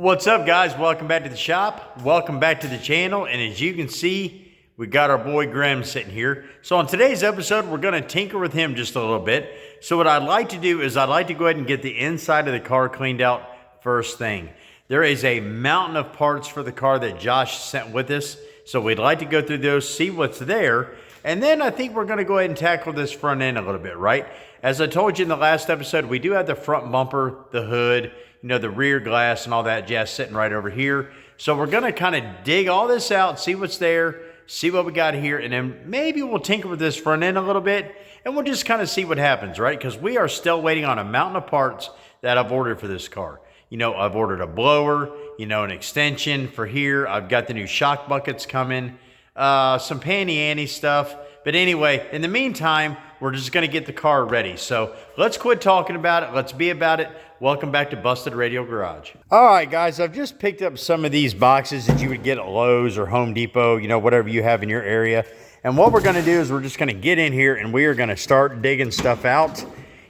What's up, guys? Welcome back to the shop. Welcome back to the channel. And as you can see, we got our boy Grem sitting here. So on today's episode, we're going to tinker with him just a little bit. So what I'd like to do is I'd like to go ahead and get the inside of the car cleaned out first thing. There is a mountain of parts for the car that Josh sent with us. So we'd like to go through those, see what's there. And then I think we're going to go ahead and tackle this front end a little bit, right? As I told you in the last episode, we do have the front bumper, the hood, you know, the rear glass and all that jazz sitting right over here. So we're going to kind of dig all this out, see what's there, see what we got here, and then maybe we'll tinker with this front end a little bit, and we'll just kind of see what happens, right? Because we are still waiting on a mountain of parts that I've ordered for this car. You know, I've ordered a blower, you know, an extension for here. I've got the new shock buckets coming, some panty-anty stuff. But anyway, in the meantime, we're just going to get the car ready. So let's quit talking about it. Let's be about it. Welcome back to Busted Radio Garage. All right, guys, I've just picked up some of these boxes that you would get at Lowe's or Home Depot, you know, whatever you have in your area. And what we're going to do is we're just going to get in here and we are going to start digging stuff out,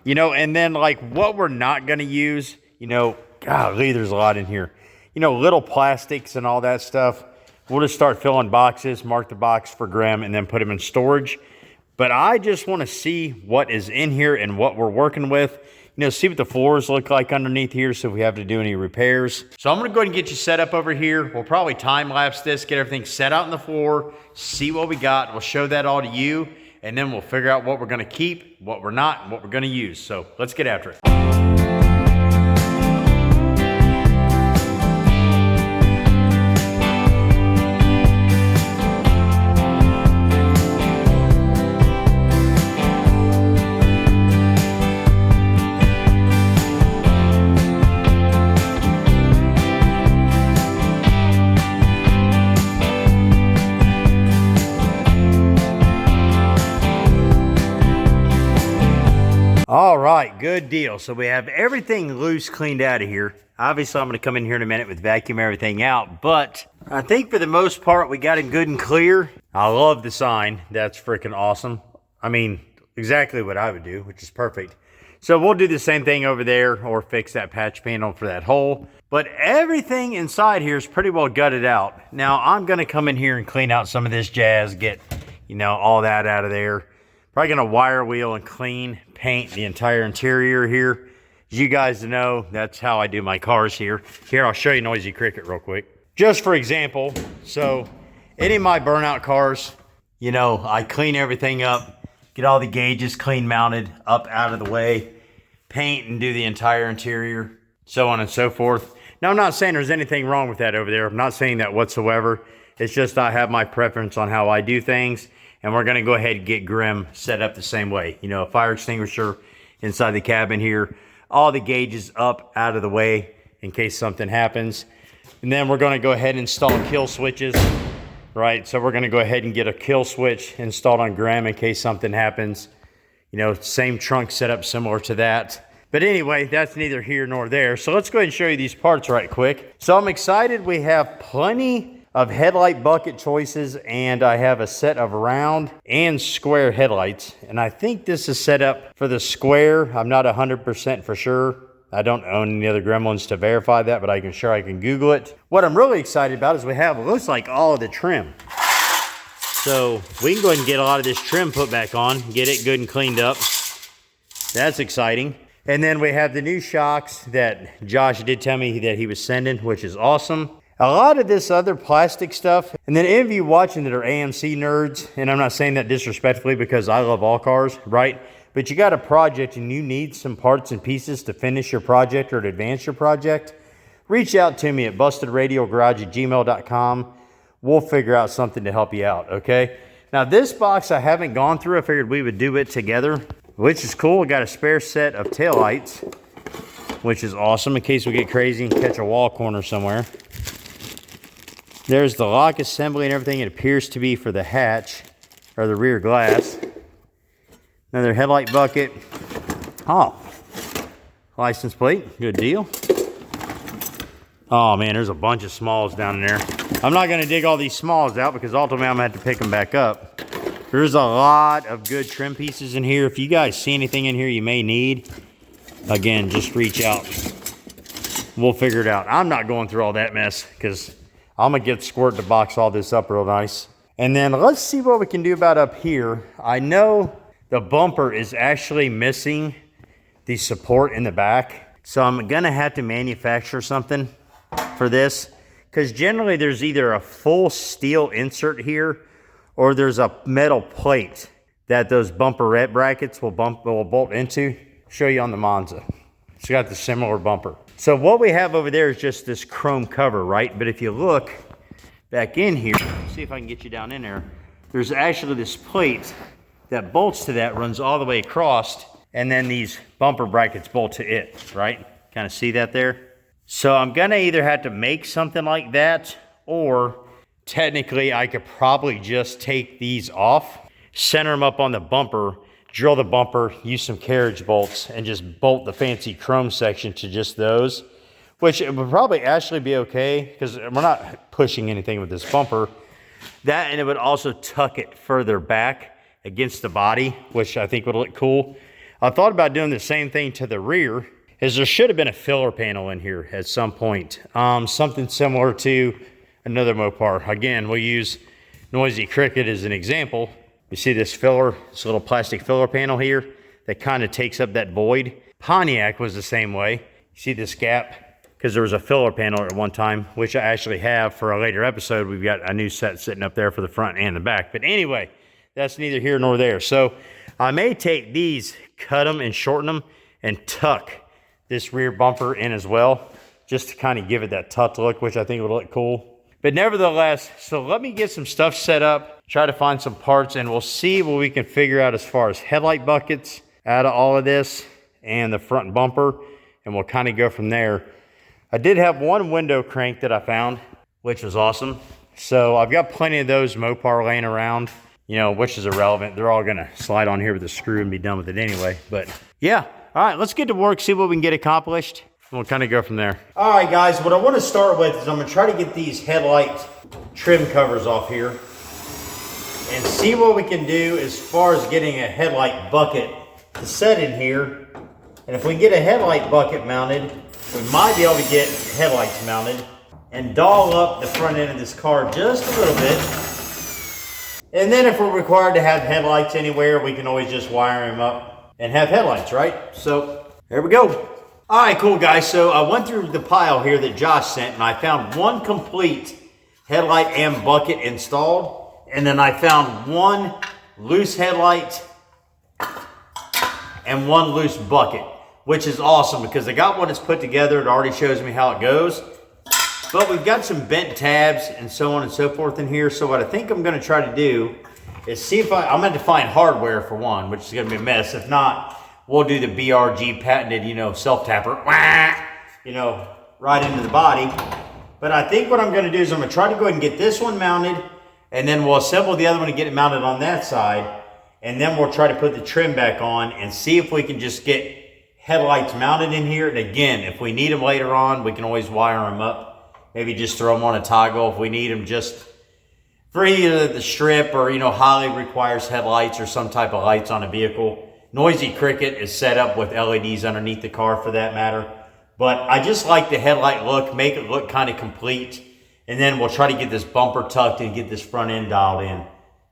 you know, and then like what we're not going to use, you know, golly, there's a lot in here, you know, little plastics and all that stuff. We'll just start filling boxes, mark the box for Grem, and then put them in storage. But I just want to see what is in here and what we're working with. You know, see what the floors look like underneath here, so if we have to do any repairs. So I'm going to go ahead and get you set up over here. We'll probably time-lapse this, get everything set out on the floor, see what we got. We'll show that all to you, and then we'll figure out what we're going to keep, what we're not, and what we're going to use. So let's get after it. All right, good deal. So we have everything loose, cleaned out of here. Obviously, I'm going to come in here in a minute with vacuum everything out, but I think for the most part, we got it good and clear. I love the sign. That's freaking awesome. I mean, exactly what I would do, which is perfect. So we'll do the same thing over there or fix that patch panel for that hole. But everything inside here is pretty well gutted out. Now, I'm going to come in here and clean out some of this jazz, get, you know, all that out of there. Probably going to wire wheel and clean, paint the entire interior here. As you guys know, that's how I do my cars here. Here, I'll show you Noisy Cricket real quick. Just for example, so any of my burnout cars, you know, I clean everything up, get all the gauges clean mounted, up out of the way, paint and do the entire interior, so on and so forth. Now, I'm not saying there's anything wrong with that over there. I'm not saying that whatsoever. It's just I have my preference on how I do things. And we're going to go ahead and get Grem set up the same way. You know, a fire extinguisher inside the cabin here. All the gauges up out of the way in case something happens. And then we're going to go ahead and install kill switches. Right, so we're going to go ahead and get a kill switch installed on Grem in case something happens. You know, same trunk setup similar to that. But anyway, that's neither here nor there. So let's go ahead and show you these parts right quick. So I'm excited. We have plenty of headlight bucket choices, and I have a set of round and square headlights. And I think this is set up for the square. I'm not 100% for sure. I don't own any other Gremlins to verify that, but I can Google it. What I'm really excited about is we have, it looks like all of the trim. So we can go ahead and get a lot of this trim put back on, get it good and cleaned up. That's exciting. And then we have the new shocks that Josh did tell me that he was sending, which is awesome. A lot of this other plastic stuff, and then any of you watching that are AMC nerds, and I'm not saying that disrespectfully because I love all cars, right? But you got a project and you need some parts and pieces to finish your project or to advance your project, reach out to me at bustedradiogarage@gmail.com. We'll figure out something to help you out, okay? Now this box I haven't gone through. I figured we would do it together, which is cool. I got a spare set of taillights, which is awesome in case we get crazy and catch a wall corner somewhere. There's the lock assembly and everything. It appears to be for the hatch or the rear glass. Another headlight bucket. Oh, license plate. Good deal. Oh man, there's a bunch of smalls down there. I'm not going to dig all these smalls out because ultimately I'm going to have to pick them back up. There's a lot of good trim pieces in here. If you guys see anything in here you may need, again, just reach out. We'll figure it out. I'm not going through all that mess because I'm gonna get Squirt to box all this up real nice. And then let's see what we can do about up here. I know the bumper is actually missing the support in the back. So I'm gonna have to manufacture something for this, because generally there's either a full steel insert here or there's a metal plate that those bumper brackets will bolt into. Show you on the Monza. It's got the similar bumper. So what we have over there is just this chrome cover, right? But if you look back in here, see if I can get you down in there, there's actually this plate that bolts to that, runs all the way across, and then these bumper brackets bolt to it, right? Kind of see that there? So I'm gonna either have to make something like that, or technically I could probably just take these off, center them up on the bumper, drill the bumper, use some carriage bolts, and just bolt the fancy chrome section to just those, which it would probably actually be okay because we're not pushing anything with this bumper. That, and it would also tuck it further back against the body, which I think would look cool. I thought about doing the same thing to the rear, as there should have been a filler panel in here at some point. Something similar to another Mopar. Again, we'll use Noisy Cricket as an example. You see this filler, this little plastic filler panel here that kind of takes up that void. Pontiac was the same way. You see this gap? Because there was a filler panel at one time, which I actually have for a later episode. We've got a new set sitting up there for the front and the back. But anyway, that's neither here nor there. So I may take these, cut them and shorten them, and tuck this rear bumper in as well, just to kind of give it that tucked look, which I think would look cool. But nevertheless, so let me get some stuff set up, try to find some parts, and we'll see what we can figure out as far as headlight buckets out of all of this and the front bumper, and we'll kind of go from there. I did have one window crank that I found, which was awesome. So I've got plenty of those Mopar laying around, you know, which is irrelevant. They're all gonna slide on here with a screw and be done with it anyway. But yeah, all right, let's get to work, see what we can get accomplished. We'll kind of go from there. All right, guys, what I want to start with is I'm going to try to get these headlight trim covers off here and see what we can do as far as getting a headlight bucket to set in here. And if we get a headlight bucket mounted, we might be able to get headlights mounted and doll up the front end of this car just a little bit. And then if we're required to have headlights anywhere, we can always just wire them up and have headlights, right? So there we go. All right, cool guys. So I went through the pile here that Josh sent, and I found one complete headlight and bucket installed. And then I found one loose headlight and one loose bucket, which is awesome because I got one that's put together. It already shows me how it goes. But we've got some bent tabs and so on and so forth in here. So what I think I'm going to try to do is see if I'm going to find hardware for one, which is going to be a mess. If not, we'll do the BRG patented, you know, self-tapper, you know, right into the body. But I think what I'm going to do is I'm going to try to go ahead and get this one mounted, and then we'll assemble the other one and get it mounted on that side. And then we'll try to put the trim back on and see if we can just get headlights mounted in here. And again, if we need them later on, we can always wire them up. Maybe just throw them on a toggle if we need them just for either the strip or, you know, highly requires headlights or some type of lights on a vehicle. Noisy Cricket is set up with LEDs underneath the car for that matter. But I just like the headlight look, make it look kind of complete. And then we'll try to get this bumper tucked and get this front end dialed in.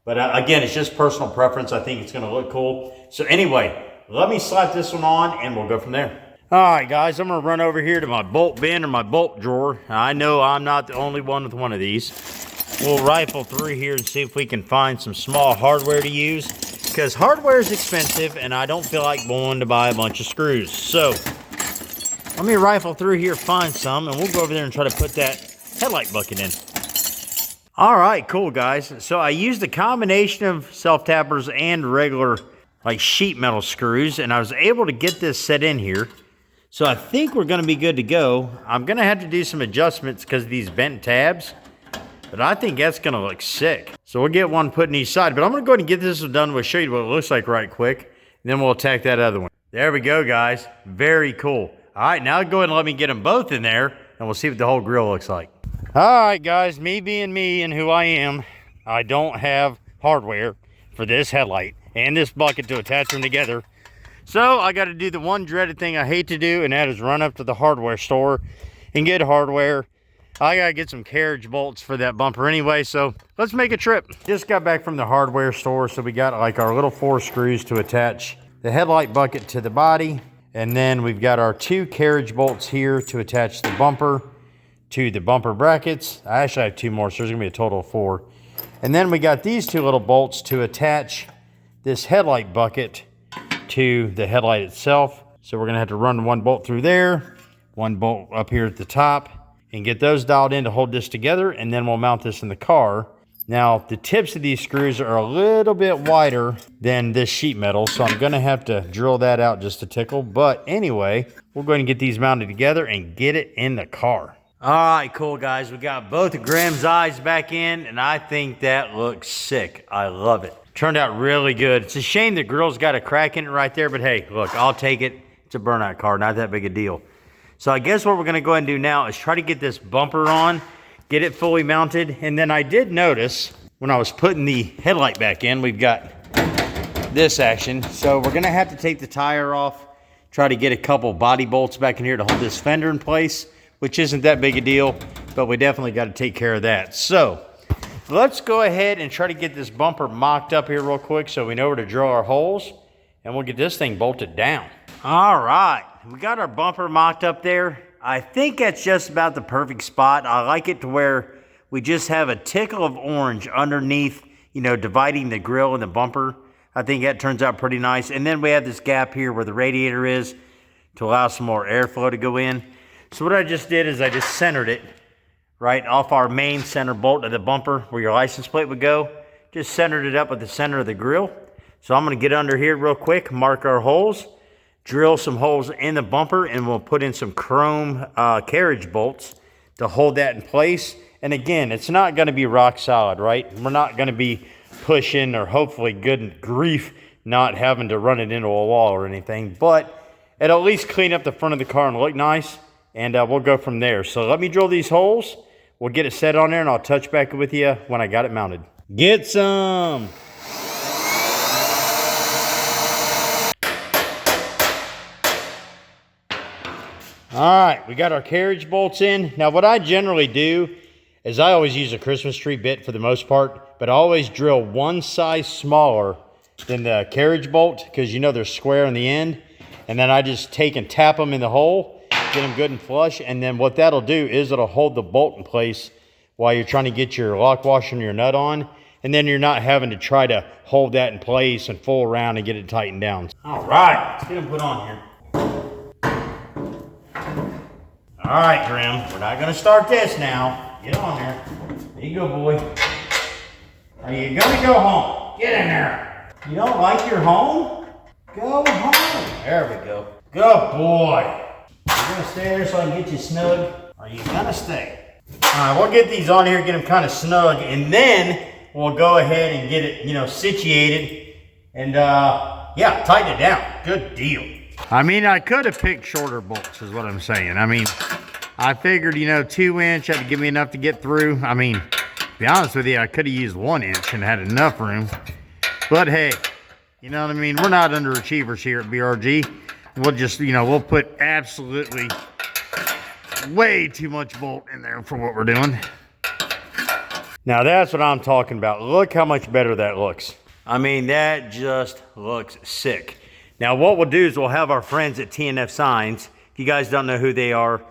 But again, it's just personal preference. I think it's going to look cool. So anyway, let me slap this one on and we'll go from there. All right, guys, I'm going to run over here to my bolt bin or my bolt drawer. I know I'm not the only one with one of these. We'll rifle through here and see if we can find some small hardware to use, because hardware is expensive and I don't feel like going to buy a bunch of screws. So let me rifle through here, find some, and we'll go over there and try to put that headlight bucket in. All right, cool guys. So I used a combination of self-tappers and regular like sheet metal screws, and I was able to get this set in here. So I think we're gonna be good to go. I'm gonna have to do some adjustments because of these bent tabs, but I think that's gonna look sick. So we'll get one put in each side, but I'm gonna go ahead and get this done. We'll show you what it looks like right quick, and then we'll attack that other one. There we go, guys. Very cool. All right, now go ahead and let me get them both in there, and we'll see what the whole grill looks like. All right, guys, me being me and who I am, I don't have hardware for this headlight and this bucket to attach them together. So I got to do the one dreaded thing I hate to do, and that is run up to the hardware store in good hardware. I gotta get some carriage bolts for that bumper anyway, so let's make a trip. Just got back from the hardware store, so we got like our little 4 screws to attach the headlight bucket to the body, and then we've got our 2 carriage bolts here to attach the bumper to the bumper brackets. I actually have 2 more, so there's gonna be a total of 4. And then we got these 2 little bolts to attach this headlight bucket to the headlight itself. So we're gonna have to run 1 bolt through there, 1 bolt up here at the top, and get those dialed in to hold this together, and then we'll mount this in the car. Now, the tips of these screws are a little bit wider than this sheet metal, so I'm gonna have to drill that out just a tickle. But anyway, we're going to get these mounted together and get it in the car. All right, cool guys. We got both of Grem's eyes back in, and I think that looks sick. I love it. Turned out really good. It's a shame the grill's got a crack in it right there, but hey, look, I'll take it. It's a burnout car, not that big a deal. So I guess what we're gonna go ahead and do now is try to get this bumper on, get it fully mounted. And then I did notice when I was putting the headlight back in, we've got this action. So we're gonna have to take the tire off, try to get a couple body bolts back in here to hold this fender in place, which isn't that big a deal, but we definitely gotta take care of that. So let's go ahead and try to get this bumper mocked up here real quick so we know where to drill our holes, and we'll get this thing bolted down. All right, we got our bumper mocked up there. I think that's just about the perfect spot. I like it to where we just have a tickle of orange underneath, you know, dividing the grill and the bumper. I think that turns out pretty nice. And then we have this gap here where the radiator is to allow some more airflow to go in. So what I just did is I just centered it right off our main center bolt of the bumper where your license plate would go. Just centered it up at the center of the grill. So I'm gonna get under here real quick, mark our holes, drill some holes in the bumper, and we'll put in some chrome carriage bolts to hold that in place. And again, it's not gonna be rock solid, right? We're not gonna be pushing, or hopefully good grief, not having to run it into a wall or anything, but it'll at least clean up the front of the car and look nice, and we'll go from there. So let me drill these holes, we'll get it set on there, and I'll touch back with you when I got it mounted. Get some! All right, we got our carriage bolts in. Now what I generally do is I always use a Christmas tree bit for the most part, but I always drill 1 size smaller than the carriage bolt because you know they're square on the end. And then I just take and tap them in the hole, get them good and flush. And then what that'll do is it'll hold the bolt in place while you're trying to get your lock washer and your nut on. And then you're not having to try to hold that in place and fool around and get it tightened down. All right, let's get them put on here. All right, Grem, we're not gonna start this now. Get on there. There you go, boy. Are you gonna go home? Get in there. You don't like your home? Go home. There we go. Good boy. You're gonna stay there so I can get you snug? Or are you gonna stay? All right, we'll get these on here, get them kind of snug, and then we'll go ahead and get it, you know, situated, and yeah, tighten it down. Good deal. I mean, I could have picked shorter bolts is what I'm saying. I mean, I figured, you know, 2-inch had to give me enough to get through. I mean, to be honest with you, I could have used 1-inch and had enough room. But hey, you know what I mean? We're not underachievers here at BRG. We'll just, you know, we'll put absolutely way too much bolt in there for what we're doing. Now that's what I'm talking about. Look how much better that looks. I mean, that just looks sick. Now what we'll do is we'll have our friends at TNF Signs. If you guys don't know who they are,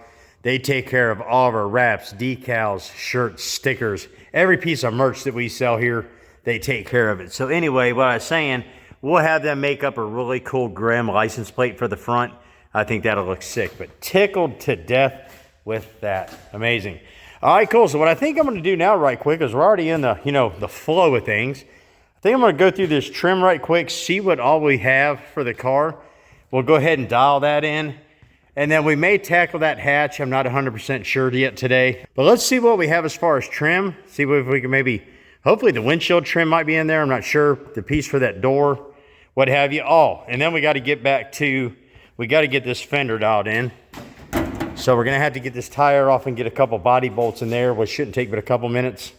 they take care of all of our wraps, decals, shirts, stickers, every piece of merch that we sell here, they take care of it. So anyway, what I was saying, we'll have them make up a really cool Grem license plate for the front. I think that'll look sick, but tickled to death with that. Amazing. All right, cool. So what I think I'm going to do now right quick is we're already in the, you know, the flow of things. I think I'm going to go through this trim right quick, see what all we have for the car. We'll go ahead and dial that in. And then we may tackle that hatch. I'm not 100% sure yet today. But let's see what we have as far as trim. See if we can maybe, hopefully the windshield trim might be in there. I'm not sure. The piece for that door, what have you. Oh, and then we got to get back to, we got to get this fender dialed in. So we're going to have to get this tire off and get a couple body bolts in there, which shouldn't take but a couple minutes.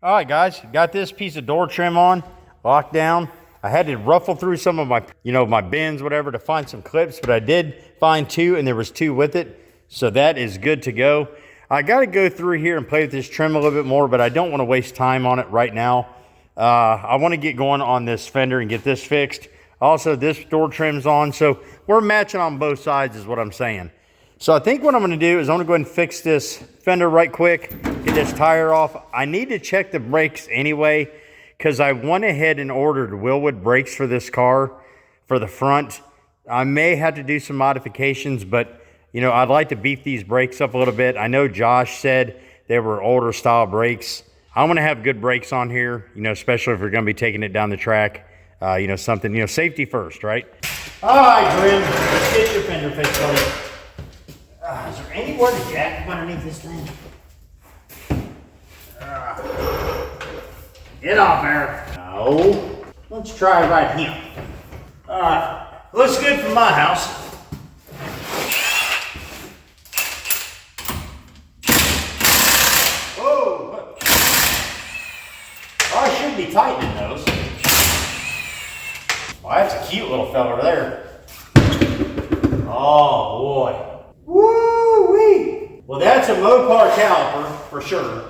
All right, guys, got this piece of door trim on, locked down. I had to ruffle through some of my, you know, my bins, whatever, to find some clips, but I did find two, and there was two with it. So that is good to go. I got to go through here and play with this trim a little bit more, but I don't want to waste time on it right now. I want to get going on this fender and get this fixed. Also, this door trim's on, so we're matching on both sides is what I'm saying. So I think what I'm going to do is I'm going to go ahead and fix this fender right quick, get this tire off. I need to check the brakes anyway, because I went ahead and ordered Wilwood brakes for this car for the front. I may have to do some modifications, but you know, I'd like to beef these brakes up a little bit. I know Josh said they were older style brakes. I want to have good brakes on here, you know, especially if we're going to be taking it down the track. You know, something, you know, safety first, right? All right, Grem, let's get your fender fixed, buddy. Is there anywhere to jack underneath this thing? Get off there. No. Let's try right here. All right. Looks good from my house. Whoa. I should be tightening those. Well, that's a cute little fella there. Oh, boy. Woo-wee! Well, that's a Mopar caliper for sure.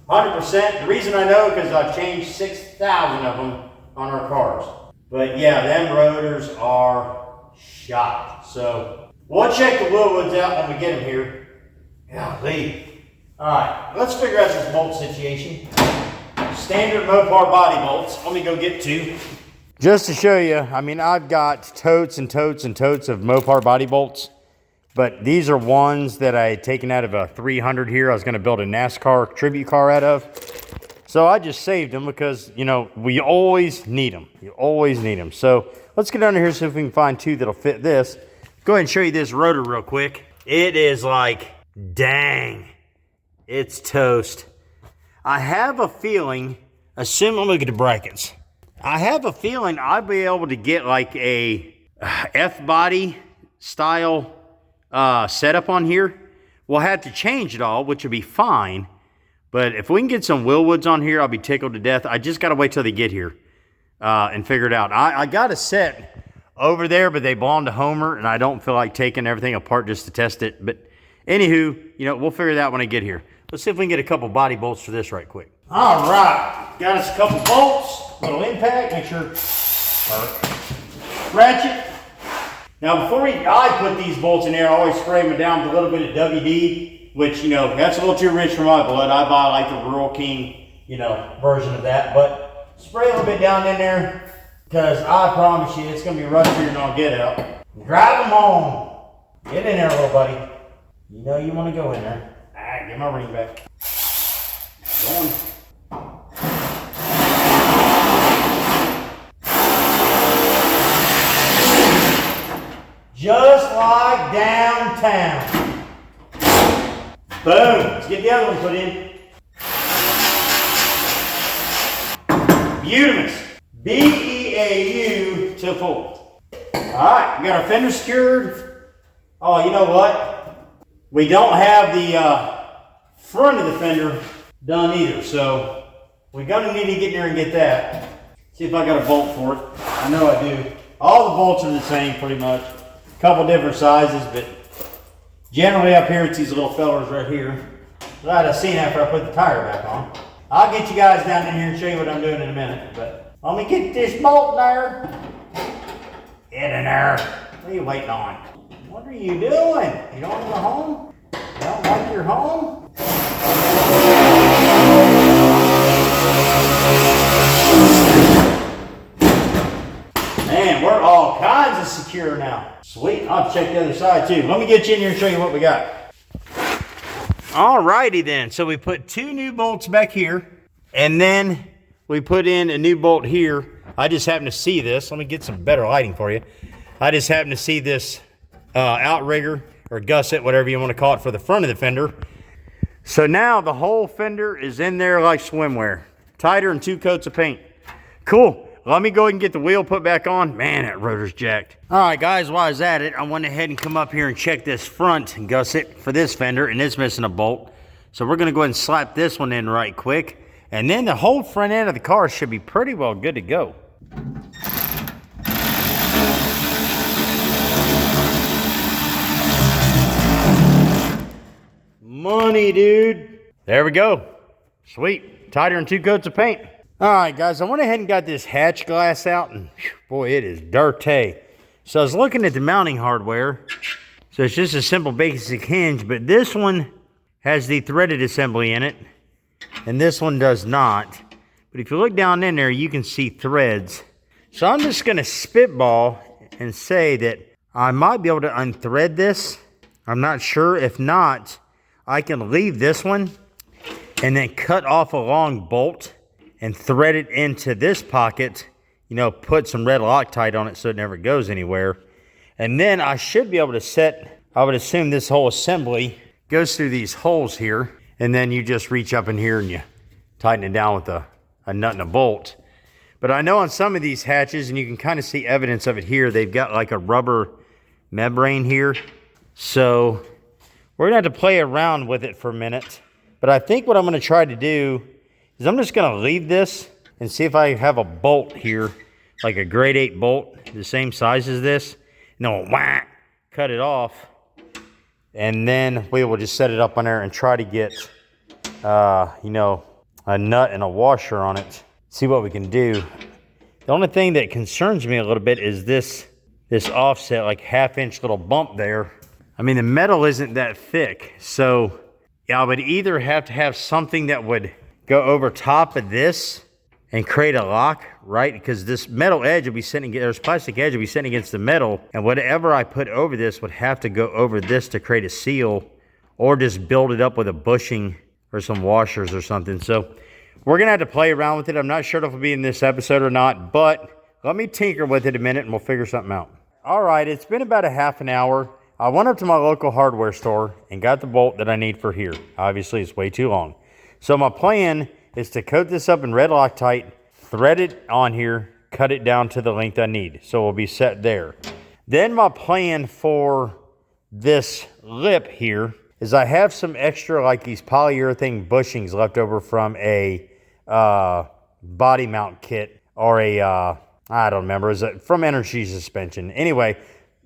100%. The reason I know because I've changed 6,000 of them on our cars. But yeah, them rotors are shot. So we'll check the Wilwoods out when we get them here. Golly. All right, let's figure out this bolt situation. Standard Mopar body bolts. Let me go get two. Just to show you, I mean, I've got totes and totes and totes of Mopar body bolts. But these are ones that I had taken out of a 300 here. I was going to build a NASCAR tribute car out of. So I just saved them because, you know, we always need them. You always need them. So let's get under here, see if we can find two that'll fit this. Go ahead and show you this rotor real quick. It is like, dang, it's toast. I have a feeling, look at the brackets. I have a feeling I'll be able to get like a F-body style setup on here. We'll have to change it all, which will be fine. But if we can get some Wilwoods on here, I'll be tickled to death. I just got to wait till they get here and figure it out. I got a set over there, but they belong to Homer, and I don't feel like taking everything apart just to test it. But anywho, you know, we'll figure that out when I get here. Let's see if we can get a couple body bolts for this right quick. All right, got us a couple bolts, little impact, make sure, ratchet. Now before I put these bolts in there, I always spray them down with a little bit of WD, which, you know, that's a little too rich for my blood. I buy like the Rural King, you know, version of that. But spray a little bit down in there, because I promise you, it's going to be rustier than I'll get out. Drive them home. Get in there, little buddy. You know you want to go in there. All right, get my ring back. Going. Just like downtown. Boom. Let's get the other one put in. Beautimous. B-E-A-U to full. Alright, we got our fender secured. Oh, you know what? We don't have the front of the fender done either, so we're gonna need to get in there and get that. See if I got a bolt for it. I know I do. All the bolts are the same pretty much. Couple different sizes, but generally up here it's these little fellers right here. Glad I seen after I put the tire back on. I'll get you guys down in here and show you what I'm doing in a minute, but let me get this bolt there. Get in there. What are you waiting on? What are you doing? You don't want to go home? You don't like your home? Man, we're all kinds of secure now. Sweet, I'll check the other side too. Let me get you in here and show you what we got. Alrighty then, so we put two new bolts back here, and then we put in a new bolt here. I just happen to see this. Let me get some better lighting for you. I just happen to see this outrigger or gusset, whatever you want to call it, for the front of the fender. So now the whole fender is in there like swimwear. Tighter than 2 coats of paint. Cool. Let me go ahead and get the wheel put back on. Man, that rotor's jacked. All right, guys, while I was at it, I went ahead and come up here and check this front gusset for this fender, and it's missing a bolt. So we're gonna go ahead and slap this one in right quick. And then the whole front end of the car should be pretty well good to go. money, dude. There we go. Sweet. Tighter than 2 coats of paint. All right, guys, I went ahead and got this hatch glass out, and whew, boy, it is dirty. So I was looking at the mounting hardware. So it's just a simple basic hinge, but this one has the threaded assembly in it, and this one does not. But if you look down in there, you can see threads. So I'm just gonna spitball and say that I might be able to unthread this. I'm not sure. If not, I can leave this one and then cut off a long bolt and thread it into this pocket, you know, put some red Loctite on it so it never goes anywhere. And then I should be able to set, I would assume this whole assembly goes through these holes here, and then you just reach up in here and you tighten it down with a nut and a bolt. But I know on some of these hatches, and you can kind of see evidence of it here, they've got like a rubber membrane here. So we're gonna have to play around with it for a minute. But I think what I'm gonna try to do is I'm just gonna leave this and see if I have a bolt here, like a grade 8 bolt, the same size as this. And then we'll whack, cut it off. And then we will just set it up on there and try to get, you know, a nut and a washer on it. See what we can do. The only thing that concerns me a little bit is this offset, like 1/2-inch little bump there. I mean, the metal isn't that thick. So yeah, I would either have to have something that would go over top of this and create a lock, right? Because this metal edge will be sitting, there's plastic edge will be sitting against the metal, and whatever I put over this would have to go over this to create a seal, or just build it up with a bushing or some washers or something. So we're gonna have to play around with it. I'm not sure if it'll be in this episode or not, but let me tinker with it a minute and we'll figure something out. All right, it's been about a half an hour. I went up to my local hardware store and got the bolt that I need for here. Obviously, it's way too long. So my plan is to coat this up in red Loctite, thread it on here, cut it down to the length I need. So we'll be set there. Then my plan for this lip here is I have some extra, like these polyurethane bushings left over from a body mount kit, or a, I don't remember, is it from Energy Suspension? Anyway,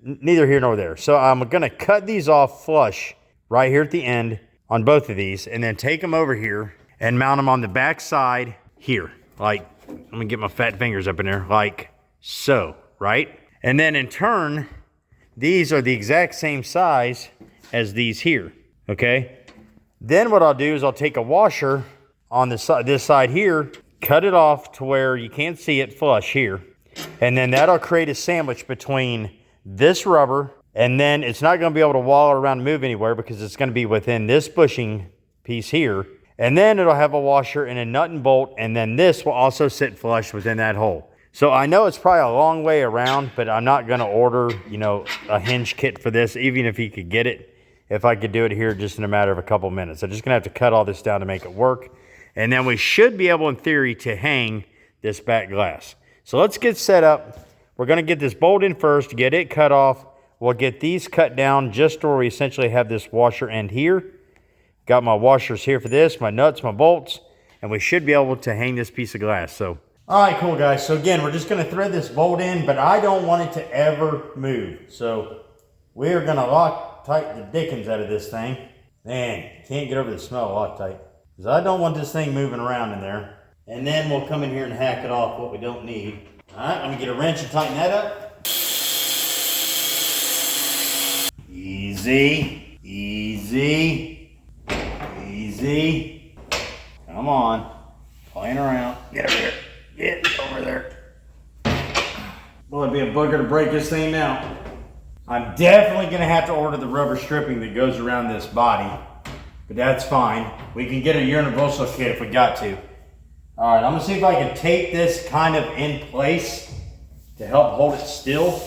neither here nor there. So I'm gonna cut these off flush right here at the end on both of these, and then take them over here and mount them on the back side here. Like, let me get my fat fingers up in there, like so, right? And then in turn, these are the exact same size as these here, okay? Then what I'll do is I'll take a washer on this side here, cut it off to where you can't see it flush here, and then that'll create a sandwich between this rubber, and then it's not gonna be able to wall around and move anywhere because it's gonna be within this bushing piece here. And then it'll have a washer and a nut and bolt, and then this will also sit flush within that hole. So I know it's probably a long way around, but I'm not gonna order, you know, a hinge kit for this, even if you could get it, if I could do it here just in a matter of a couple minutes. I'm just gonna have to cut all this down to make it work. And then we should be able, in theory, to hang this back glass. So let's get set up. We're gonna get this bolt in first, get it cut off. We'll get these cut down just where we essentially have this washer end here. Got my washers here for this, my nuts, my bolts, and we should be able to hang this piece of glass. So, all right, cool guys. So again, we're just gonna thread this bolt in, but I don't want it to ever move. So we are gonna Loctite the dickens out of this thing. Man, can't get over the smell of Loctite, because I don't want this thing moving around in there. And then we'll come in here and hack it off what we don't need. All right, let me get a wrench and tighten that up. Easy, easy. Easy. Come on. Playing around. Get over here. Get over there. Well, it'd be a bugger to break this thing now. I'm definitely going to have to order the rubber stripping that goes around this body. But that's fine. We can get a universal kit if we got to. Alright, I'm going to see if I can tape this kind of in place to help hold it still.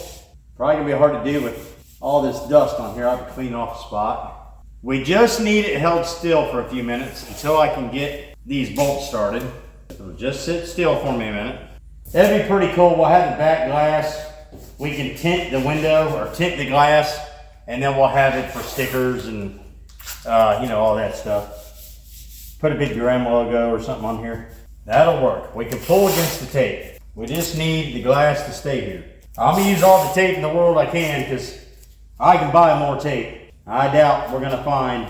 Probably going to be hard to do with all this dust on here. I have to clean off the spot. We just need it held still for a few minutes until I can get these bolts started. So just sit still for me a minute. That'd be pretty cool. We'll have the back glass. We can tint the window or tint the glass, and then we'll have it for stickers and you know, all that stuff. Put a big Grem logo or something on here. That'll work. We can pull against the tape. We just need the glass to stay here. I'm gonna use all the tape in the world I can, because I can buy more tape. I doubt we're gonna find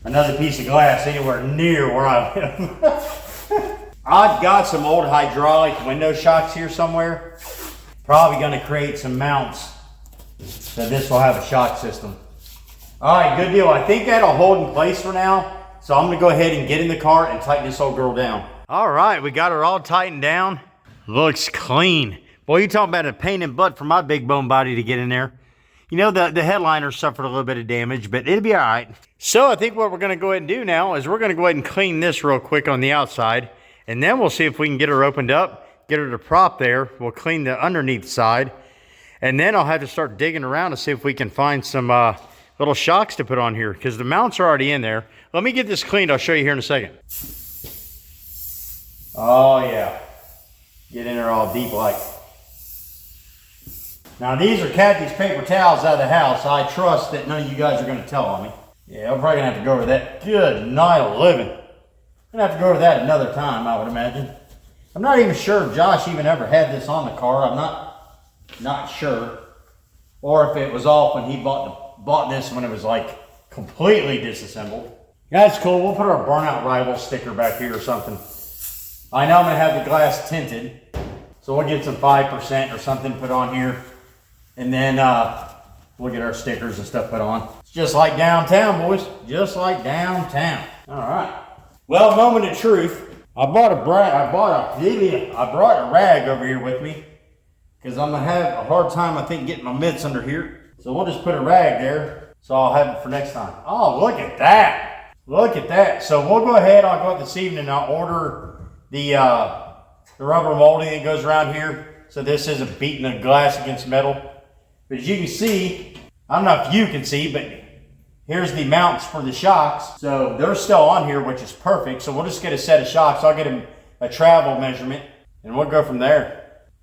another piece of glass anywhere near where I live. I've got some old hydraulic window shocks here somewhere. Probably gonna create some mounts so this will have a shock system. All right, good deal. I think that'll hold in place for now. So I'm gonna go ahead and get in the car and tighten this old girl down. All right, we got her all tightened down. Looks clean. Boy, you talking about a pain in the butt for my big bone body to get in there. You know, the headliner suffered a little bit of damage, but it'll be all right. So I think what we're gonna go ahead and do now is we're gonna go ahead and clean this real quick on the outside, and then we'll see if we can get her opened up, get her to prop there. We'll clean the underneath side, and then I'll have to start digging around to see if we can find some little shocks to put on here, because the mounts are already in there. Let me get this cleaned. I'll show you here in a second. Oh yeah, get in there all deep like. Now these are Kathy's paper towels out of the house. I trust that none of you guys are gonna tell on me. Yeah, I'm probably gonna have to go over that. Good night of living. I'm gonna have to go over that another time, I would imagine. I'm not even sure if Josh even ever had this on the car. I'm not sure. Or if it was off when he bought this when it was like completely disassembled. That's cool. We'll put our Burnout Rival sticker back here or something. I know I'm gonna have the glass tinted, so we'll get some 5% or something put on here, and then we'll get our stickers and stuff put on. It's just like downtown, boys. Just like downtown. All right. Well, moment of truth. I brought a rag over here with me because I'm gonna have a hard time, I think, getting my mitts under here. So we'll just put a rag there, so I'll have it for next time. Oh, look at that. Look at that. So we'll go ahead, I'll go out this evening and I'll order the rubber molding that goes around here. So this isn't beating the glass against metal. But as you can see, I don't know if you can see, but here's the mounts for the shocks. So they're still on here, which is perfect. So we'll just get a set of shocks. I'll get them a travel measurement and we'll go from there.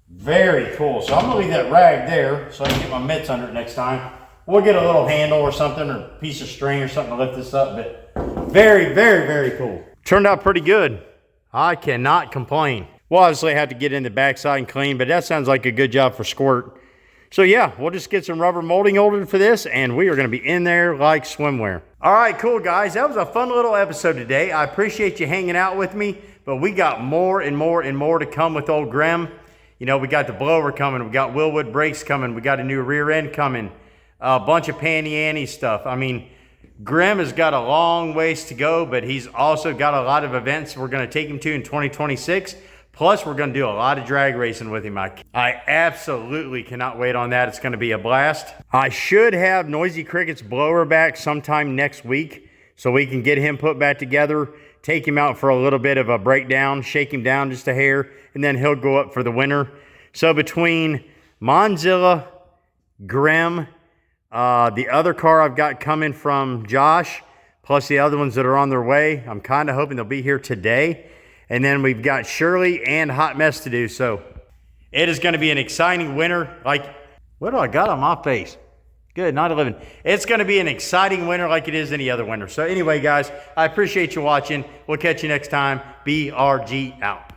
Very cool. So I'm gonna leave that rag there so I can get my mitts under it next time. We'll get a little handle or something, or a piece of string or something to lift this up, but very, very, very cool. Turned out pretty good. I cannot complain. We'll obviously have to get in the backside and clean, but that sounds like a good job for Squirt. So yeah, we'll just get some rubber molding ordered for this, and we are gonna be in there like swimwear. All right, cool guys. That was a fun little episode today. I appreciate you hanging out with me, but we got more and more and more to come with old Grem. You know, we got the blower coming, we got Willwood brakes coming, we got a new rear end coming, a bunch of panty-anty stuff. I mean, Grem has got a long ways to go, but he's also got a lot of events we're going to take him to in 2026. Plus, we're going to do a lot of drag racing with him. I absolutely cannot wait on that. It's going to be a blast. I should have Noisy Cricket's blower back sometime next week so we can get him put back together, take him out for a little bit of a breakdown, shake him down just a hair, and then he'll go up for the winter. So between Monzilla, Grem, the other car I've got coming from Josh, plus the other ones that are on their way, I'm kind of hoping they'll be here today. And then we've got Shirley and Hot Mess to do. So it is going to be an exciting winter. Like, what do I got on my face? Good, not 11. It's going to be an exciting winter like it is any other winter. So anyway, guys, I appreciate you watching. We'll catch you next time. BRG out.